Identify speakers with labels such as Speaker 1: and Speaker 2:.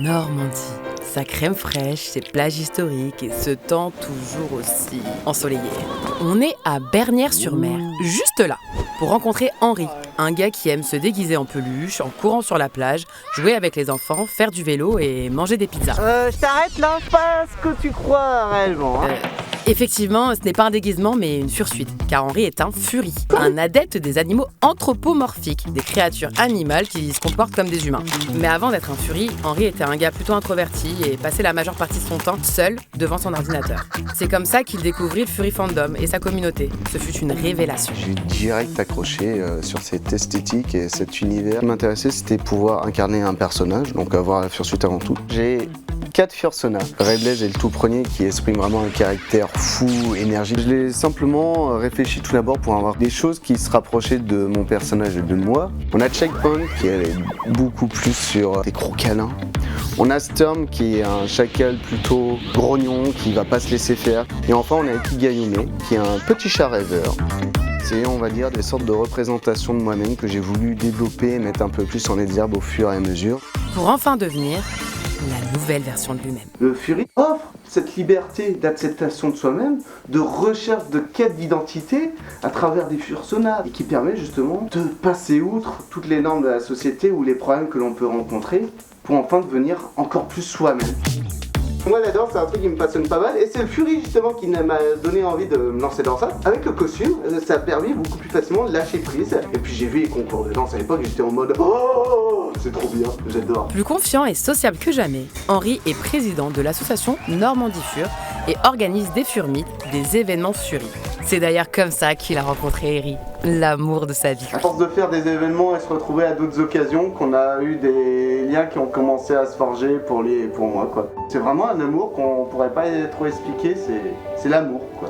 Speaker 1: Normandie. Sa crème fraîche, ses plages historiques et ce temps toujours aussi ensoleillé. On est à Bernières-sur-Mer, juste là, pour rencontrer Henri, un gars qui aime se déguiser en peluche, en courant sur la plage, jouer avec les enfants, faire du vélo et manger des pizzas.
Speaker 2: Je t'arrête là, pas ce que tu crois réellement.
Speaker 1: Effectivement, ce n'est pas un déguisement mais une fursuite, car Henri est un furie, un adepte des animaux anthropomorphiques, des créatures animales qui se comportent comme des humains. Mais avant d'être un furie, Henri était un gars plutôt introverti et passait la majeure partie de son temps seul devant son ordinateur. C'est comme ça qu'il découvrit le Fury Fandom et sa communauté. Ce fut une révélation.
Speaker 3: J'ai direct accroché sur cette esthétique et cet univers. Ce qui m'intéressait, c'était pouvoir incarner un personnage, donc avoir la fursuite avant tout. J'ai 4 fursonas. Red Blaze est le tout premier qui exprime vraiment un caractère fou, énergique. Je l'ai simplement réfléchi tout d'abord pour avoir des choses qui se rapprochaient de mon personnage et de moi. On a Checkpoint qui est beaucoup plus sur des gros câlins. On a Storm qui est un chacal plutôt grognon qui va pas se laisser faire. Et enfin on a Ikigayume qui est un petit chat rêveur. C'est, on va dire, des sortes de représentations de moi-même que j'ai voulu développer et mettre un peu plus en exergue au fur et à mesure.
Speaker 1: Pour enfin devenir la nouvelle version de lui-même.
Speaker 4: Le Fury offre cette liberté d'acceptation de soi-même, de recherche de quête d'identité à travers des fursonas et qui permet justement de passer outre toutes les normes de la société ou les problèmes que l'on peut rencontrer pour enfin devenir encore plus soi-même. Moi la danse c'est un truc qui me passionne pas mal et c'est le Fury justement qui m'a donné envie de me lancer dans ça. Avec le costume, ça a permis beaucoup plus facilement de lâcher prise. Et puis j'ai vu les concours de danse à l'époque, j'étais en mode oh c'est trop bien, j'adore.
Speaker 1: Plus confiant et sociable que jamais, Henri est président de l'association Normandie Fur et organise des Furmeets, des événements Fury. C'est d'ailleurs comme ça qu'il a rencontré Eri, l'amour de sa vie.
Speaker 4: À force de faire des événements et se retrouver à d'autres occasions, qu'on a eu des liens qui ont commencé à se forger pour moi quoi. C'est vraiment un amour qu'on pourrait pas trop expliquer, c'est l'amour quoi.